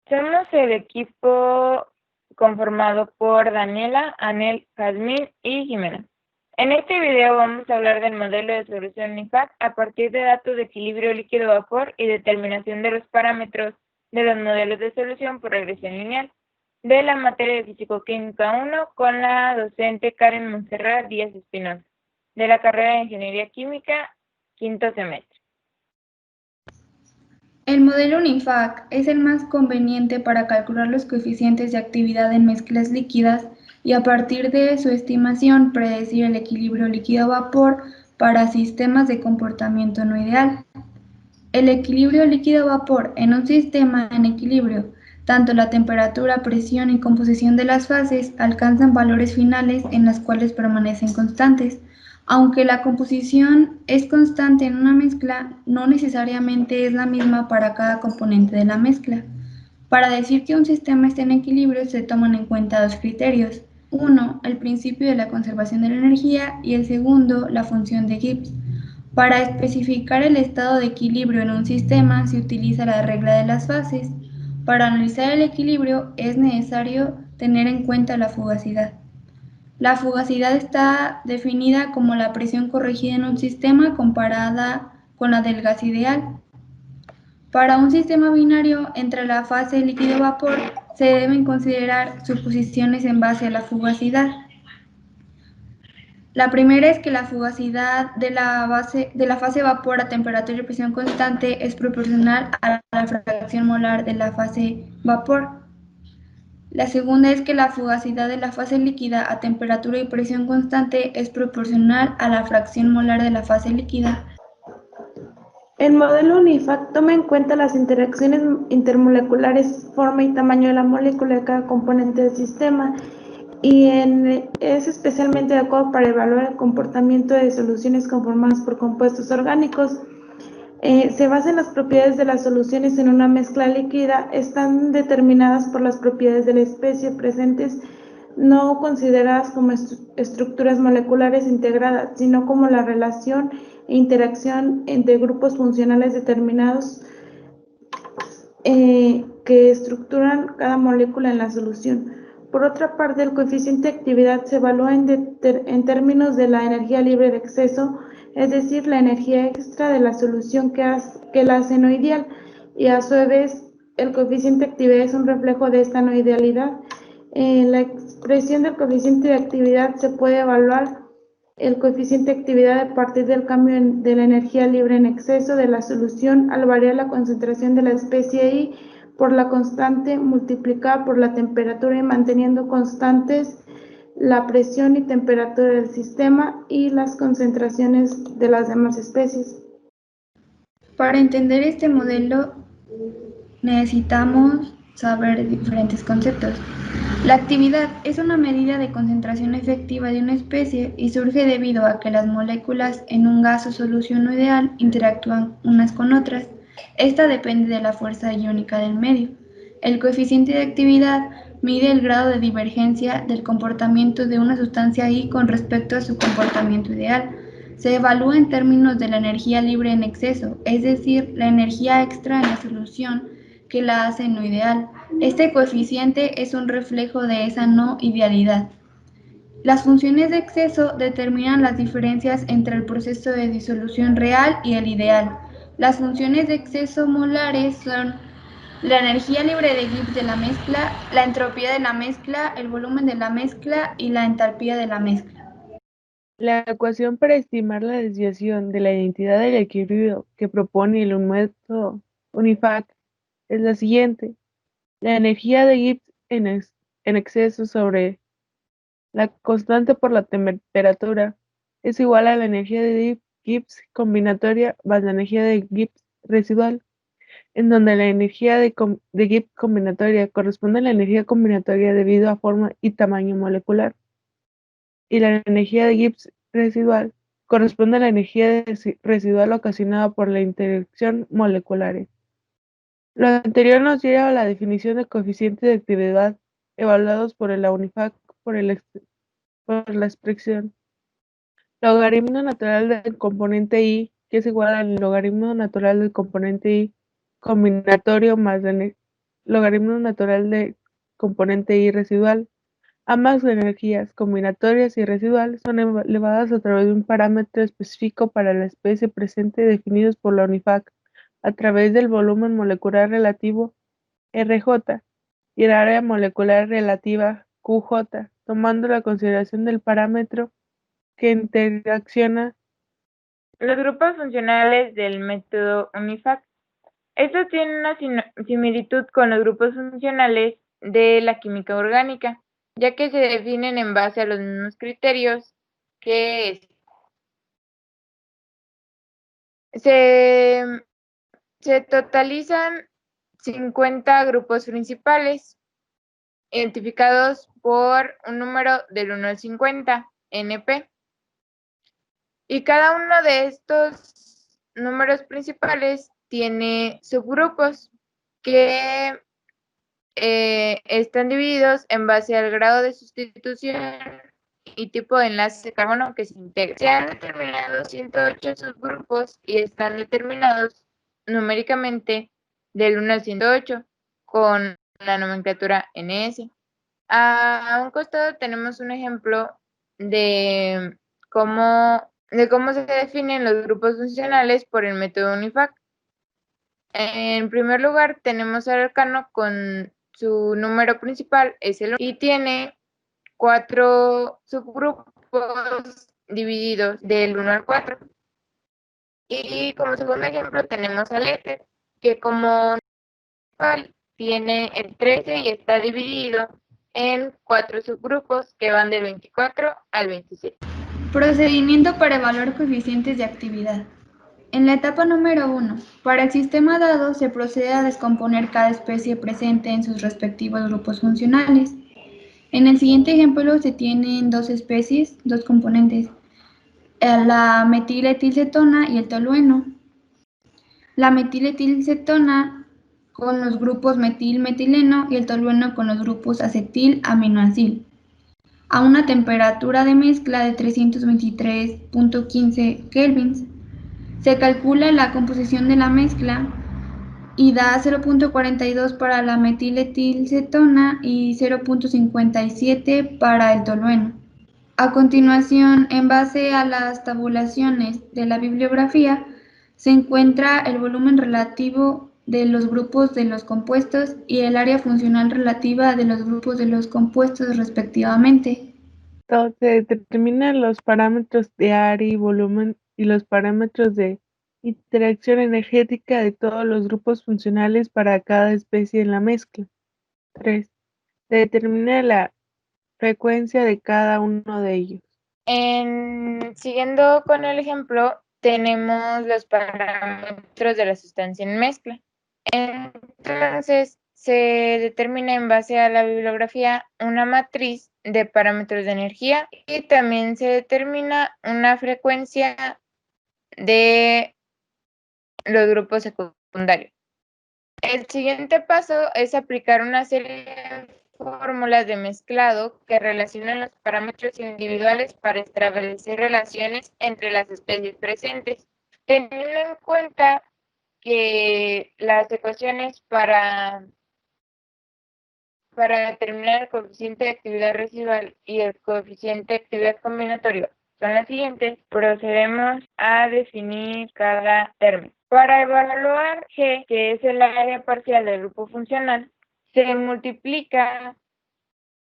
Somos el equipo conformado por Daniela, Anel, Jazmín y Jimena. En este video vamos a hablar del modelo de solución IFAC a partir de datos de equilibrio líquido-vapor y determinación de los parámetros de los modelos de solución por regresión lineal de la materia de Físico-Química 1 con la docente Karen Montserrat Díaz Espinosa, de la carrera de Ingeniería Química, quinto semestre. El modelo UNIFAC es el más conveniente para calcular los coeficientes de actividad en mezclas líquidas y a partir de su estimación predecir el equilibrio líquido-vapor para sistemas de comportamiento no ideal. El equilibrio líquido-vapor en un sistema en equilibrio, tanto la temperatura, presión y composición de las fases alcanzan valores finales en las cuales permanecen constantes. Aunque la composición es constante en una mezcla, no necesariamente es la misma para cada componente de la mezcla. Para decir que un sistema está en equilibrio se toman en cuenta dos criterios. Uno, el principio de la conservación de la energía y el segundo, la función de Gibbs. Para especificar el estado de equilibrio en un sistema se utiliza la regla de las fases. Para analizar el equilibrio es necesario tener en cuenta la fugacidad. La fugacidad está definida como la presión corregida en un sistema comparada con la del gas ideal. Para un sistema binario entre la fase líquido-vapor se deben considerar suposiciones en base a la fugacidad. La primera es que la fugacidad de la fase vapor a temperatura y presión constante es proporcional a la fracción molar de la fase vapor. La segunda es que la fugacidad de la fase líquida a temperatura y presión constante es proporcional a la fracción molar de la fase líquida. El modelo UNIFAC toma en cuenta las interacciones intermoleculares, forma y tamaño de la molécula de cada componente del sistema y es especialmente adecuado para evaluar el comportamiento de soluciones conformadas por compuestos orgánicos. Se basa en las propiedades de las soluciones en una mezcla líquida, están determinadas por las propiedades de la especie presentes, no consideradas como estructuras moleculares integradas, sino como la relación e interacción entre grupos funcionales determinados que estructuran cada molécula en la solución. Por otra parte, el coeficiente de actividad se evalúa en términos de la energía libre de exceso, es decir, la energía extra de la solución que la hace no ideal, y a su vez el coeficiente de actividad es un reflejo de esta no idealidad. La expresión del coeficiente de actividad se puede evaluar el coeficiente de actividad a partir del cambio de la energía libre en exceso de la solución al variar la concentración de la especie I por la constante multiplicada por la temperatura y manteniendo constantes la presión y temperatura del sistema y las concentraciones de las demás especies. Para entender este modelo necesitamos saber diferentes conceptos. La actividad es una medida de concentración efectiva de una especie y surge debido a que las moléculas en un gas o solución no ideal interactúan unas con otras. Esta depende de la fuerza iónica del medio. El coeficiente de actividad mide el grado de divergencia del comportamiento de una sustancia I con respecto a su comportamiento ideal. Se evalúa en términos de la energía libre en exceso, es decir, la energía extra en la solución que la hace no ideal. Este coeficiente es un reflejo de esa no idealidad. Las funciones de exceso determinan las diferencias entre el proceso de disolución real y el ideal. Las funciones de exceso molares son la energía libre de Gibbs de la mezcla, la entropía de la mezcla, el volumen de la mezcla y la entalpía de la mezcla. La ecuación para estimar la desviación de la identidad del equilibrio que propone el método UNIFAC es la siguiente. La energía de Gibbs en exceso sobre la constante por la temperatura es igual a la energía de Gibbs combinatoria más la energía de Gibbs residual, en donde la energía de Gibbs combinatoria corresponde a la energía combinatoria debido a forma y tamaño molecular, y la energía de Gibbs residual corresponde a la energía residual ocasionada por la interacción molecular. Lo anterior nos lleva a la definición de coeficiente de actividad evaluados por la UNIFAC por la expresión logaritmo natural del componente I, que es igual al logaritmo natural del componente I combinatorio más logaritmo natural de componente I residual. Ambas energías, combinatorias y residual, son elevadas a través de un parámetro específico para la especie presente definidos por la UNIFAC a través del volumen molecular relativo RJ y el área molecular relativa QJ, tomando la consideración del parámetro que interacciona. Los grupos funcionales del método UNIFAC. Estos tienen una similitud con los grupos funcionales de la química orgánica, ya que se definen en base a los mismos criterios que se totalizan 50 grupos principales, identificados por un número del 1 al 50, NP. Y cada uno de estos números principales tiene subgrupos que están divididos en base al grado de sustitución y tipo de enlace de carbono que se integra. Se han determinado 108 subgrupos y están determinados numéricamente del 1 al 108 con la nomenclatura NS. A un costado tenemos un ejemplo de cómo se definen los grupos funcionales por el método UNIFAC. En primer lugar, tenemos al alcano con su número principal, es el 1, y tiene 4 subgrupos divididos del 1 al 4. Y como segundo ejemplo tenemos al éter, que como principal tiene el 13 y está dividido en 4 subgrupos que van del 24 al 27. Procedimiento para evaluar coeficientes de actividad. En la etapa número 1, para el sistema dado se procede a descomponer cada especie presente en sus respectivos grupos funcionales. En el siguiente ejemplo se tienen dos especies, dos componentes, la metiletilcetona y el tolueno. La metiletilcetona con los grupos metil-metileno y el tolueno con los grupos acetil-aminoacil. A una temperatura de mezcla de 323.15 kelvins. Se calcula la composición de la mezcla y da 0.42 para la metiletilcetona y 0.57 para el tolueno. A continuación, en base a las tabulaciones de la bibliografía, se encuentra el volumen relativo de los grupos de los compuestos y el área funcional relativa de los grupos de los compuestos respectivamente. Se determinan los parámetros de área y volumen y los parámetros de interacción energética de todos los grupos funcionales para cada especie en la mezcla. 3. Se determina la frecuencia de cada uno de ellos. Siguiendo con el ejemplo, tenemos los parámetros de la sustancia en mezcla. Entonces, se determina en base a la bibliografía una matriz de parámetros de energía y también se determina una frecuencia de los grupos secundarios. El siguiente paso es aplicar una serie de fórmulas de mezclado que relacionan los parámetros individuales para establecer relaciones entre las especies presentes, teniendo en cuenta que las ecuaciones para determinar el coeficiente de actividad residual y el coeficiente de actividad combinatoria son las siguientes. Procedemos a definir cada término. Para evaluar G, que es el área parcial del grupo funcional, se multiplica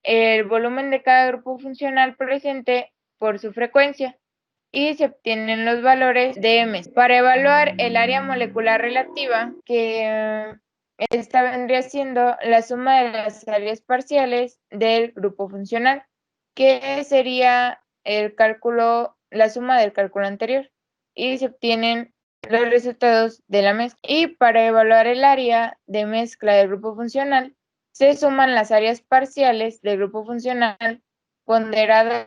el volumen de cada grupo funcional presente por su frecuencia y se obtienen los valores de M. Para evaluar el área molecular relativa, que esta vendría siendo la suma de las áreas parciales del grupo funcional, que sería la suma del cálculo anterior, y se obtienen los resultados de la mezcla. Y para evaluar el área de mezcla del grupo funcional, se suman las áreas parciales del grupo funcional ponderadas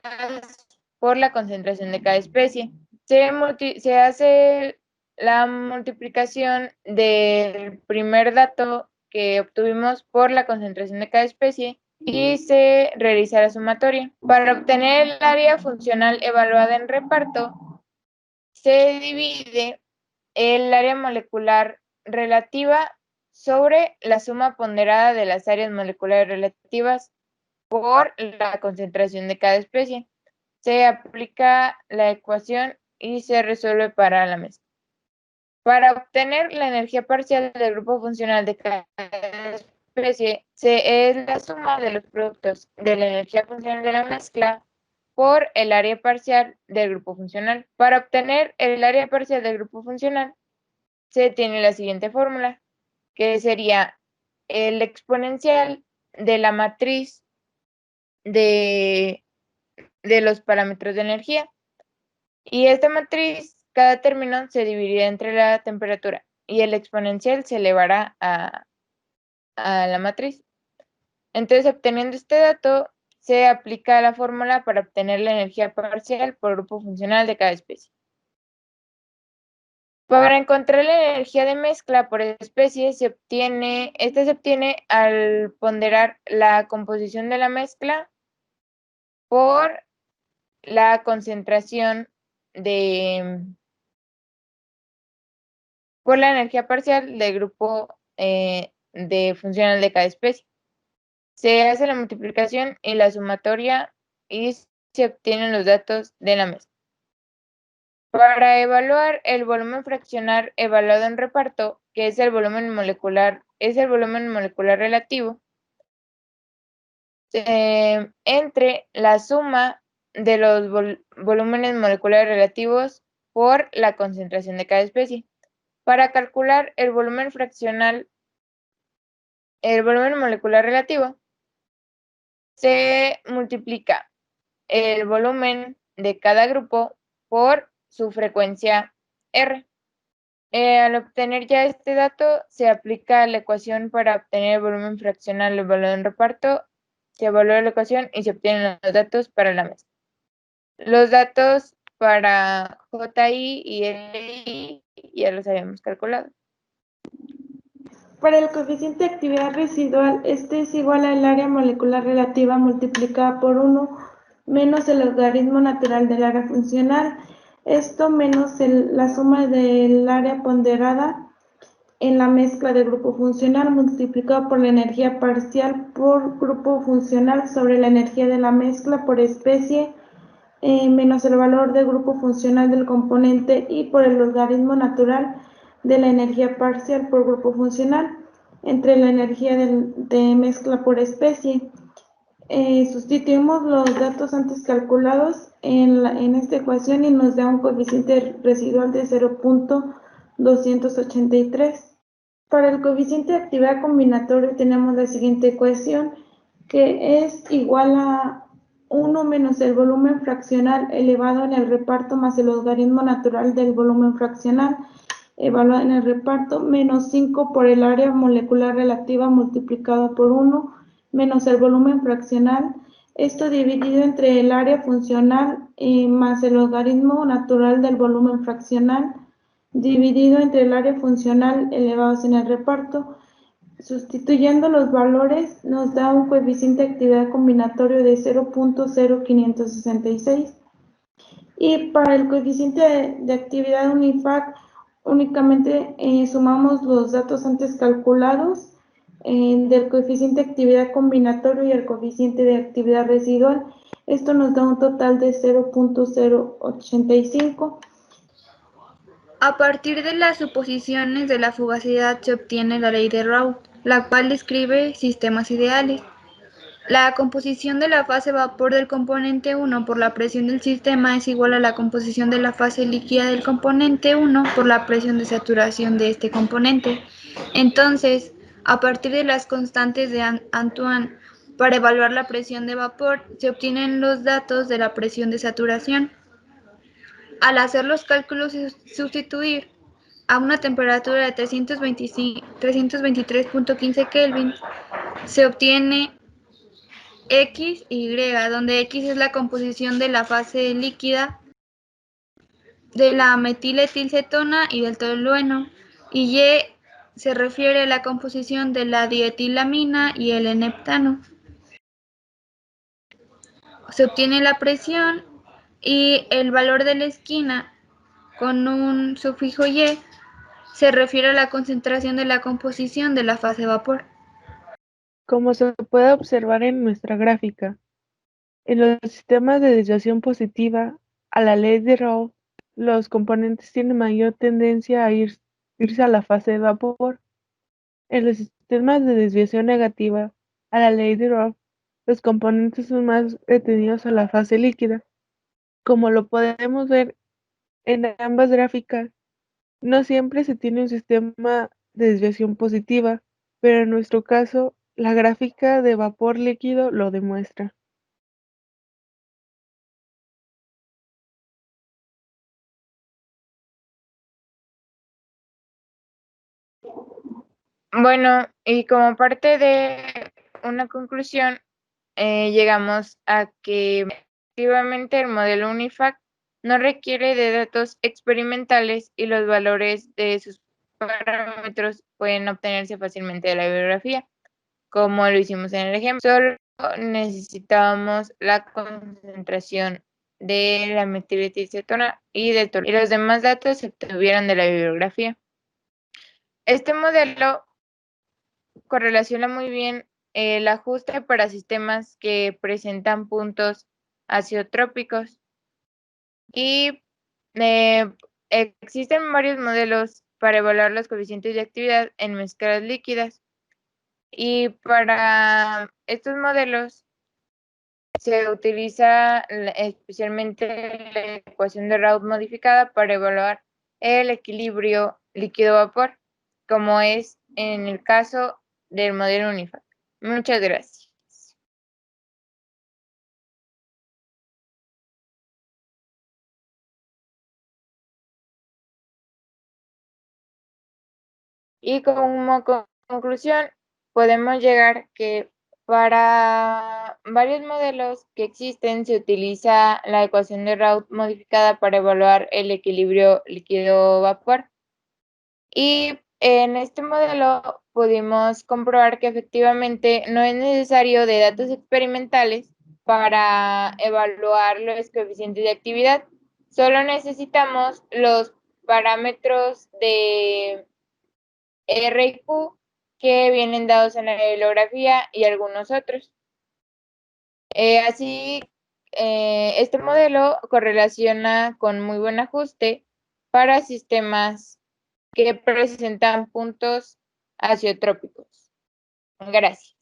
por la concentración de cada especie. Se hace la multiplicación del primer dato que obtuvimos por la concentración de cada especie y se realiza la sumatoria. Para obtener el área funcional evaluada en reparto, se divide el área molecular relativa sobre la suma ponderada de las áreas moleculares relativas por la concentración de cada especie. Se aplica la ecuación y se resuelve para la mezcla. Para obtener la energía parcial del grupo funcional de cada especie, es la suma de los productos de la energía funcional de la mezcla por el área parcial del grupo funcional. Para obtener el área parcial del grupo funcional, se tiene la siguiente fórmula, que sería el exponencial de la matriz de los parámetros de energía. Y esta matriz, cada término se dividirá entre la temperatura y el exponencial se elevará a la matriz. Entonces, obteniendo este dato, se aplica la fórmula para obtener la energía parcial por grupo funcional de cada especie. Para encontrar la energía de mezcla por especie, esta se obtiene al ponderar la composición de la mezcla por la concentración por la energía parcial del grupo de funcional de cada especie. Se hace la multiplicación y la sumatoria y se obtienen los datos de la mezcla. Para evaluar el volumen fraccional evaluado en reparto, que es el volumen molecular relativo, entre la suma de los volúmenes moleculares relativos por la concentración de cada especie. Para calcular el volumen molecular relativo, se multiplica el volumen de cada grupo por su frecuencia R. Al obtener ya este dato, se aplica la ecuación para obtener el volumen fraccional evaluado en reparto, se evalúa la ecuación y se obtienen los datos para la mezcla. Los datos para JI y LI ya los habíamos calculado. Para el coeficiente de actividad residual, este es igual al área molecular relativa multiplicada por 1 menos el logaritmo natural del área funcional. Esto menos la suma del área ponderada en la mezcla de grupo funcional multiplicado por la energía parcial por grupo funcional sobre la energía de la mezcla por especie menos el valor del grupo funcional del componente y por el logaritmo natural de la energía parcial por grupo funcional entre la energía de mezcla por especie. Sustituimos los datos antes calculados en esta ecuación y nos da un coeficiente residual de 0.283. Para el coeficiente de actividad combinatorio tenemos la siguiente ecuación, que es igual a 1 menos el volumen fraccional elevado en el reparto más el logaritmo natural del volumen fraccional evaluado en el reparto menos 5 por el área molecular relativa multiplicado por 1 menos el volumen fraccional, esto dividido entre el área funcional más el logaritmo natural del volumen fraccional dividido entre el área funcional elevados en el reparto. Sustituyendo los valores nos da un coeficiente de actividad combinatorio de 0.0566 y para el coeficiente de actividad UNIFAC únicamente sumamos los datos antes calculados del coeficiente de actividad combinatorio y el coeficiente de actividad residual. Esto nos da un total de 0.085. A partir de las suposiciones de la fugacidad se obtiene la ley de Raoult, la cual describe sistemas ideales. La composición de la fase vapor del componente 1 por la presión del sistema es igual a la composición de la fase líquida del componente 1 por la presión de saturación de este componente. Entonces, a partir de las constantes de Antoine, para evaluar la presión de vapor, se obtienen los datos de la presión de saturación. Al hacer los cálculos y sustituir a una temperatura de 323.15 Kelvin, se obtiene X, Y, donde X es la composición de la fase líquida de la metiletilcetona y del tolueno, y Y se refiere a la composición de la dietilamina y el N-heptano. Se obtiene la presión y el valor de la esquina con un sufijo Y Se refiere a la concentración de la composición de la fase vapor. Como se puede observar en nuestra gráfica, en los sistemas de desviación positiva a la ley de Raoult, los componentes tienen mayor tendencia a irse a la fase de vapor. En los sistemas de desviación negativa a la ley de Raoult, los componentes son más retenidos a la fase líquida. Como lo podemos ver en ambas gráficas, no siempre se tiene un sistema de desviación positiva, pero en nuestro caso, la gráfica de vapor líquido lo demuestra. Bueno, y como parte de una conclusión, llegamos a que efectivamente el modelo UNIFAC no requiere de datos experimentales y los valores de sus parámetros pueden obtenerse fácilmente de la bibliografía, como lo hicimos en el ejemplo. Solo necesitábamos la concentración de la metilcetona y del tolueno, y los demás datos se obtuvieron de la bibliografía. Este modelo correlaciona muy bien el ajuste para sistemas que presentan puntos azeotrópicos y existen varios modelos para evaluar los coeficientes de actividad en mezclas líquidas, y para estos modelos se utiliza especialmente la ecuación de Raoult modificada para evaluar el equilibrio líquido-vapor, como es en el caso del modelo UNIFAC. Muchas gracias. Y como conclusión, podemos llegar que para varios modelos que existen se utiliza la ecuación de Raoult modificada para evaluar el equilibrio líquido-vapor. Y en este modelo pudimos comprobar que efectivamente no es necesario de datos experimentales para evaluar los coeficientes de actividad. Solo necesitamos los parámetros de R y Q que vienen dados en la bibliografía y algunos otros. Así, este modelo correlaciona con muy buen ajuste para sistemas que presentan puntos azeotrópicos. Gracias.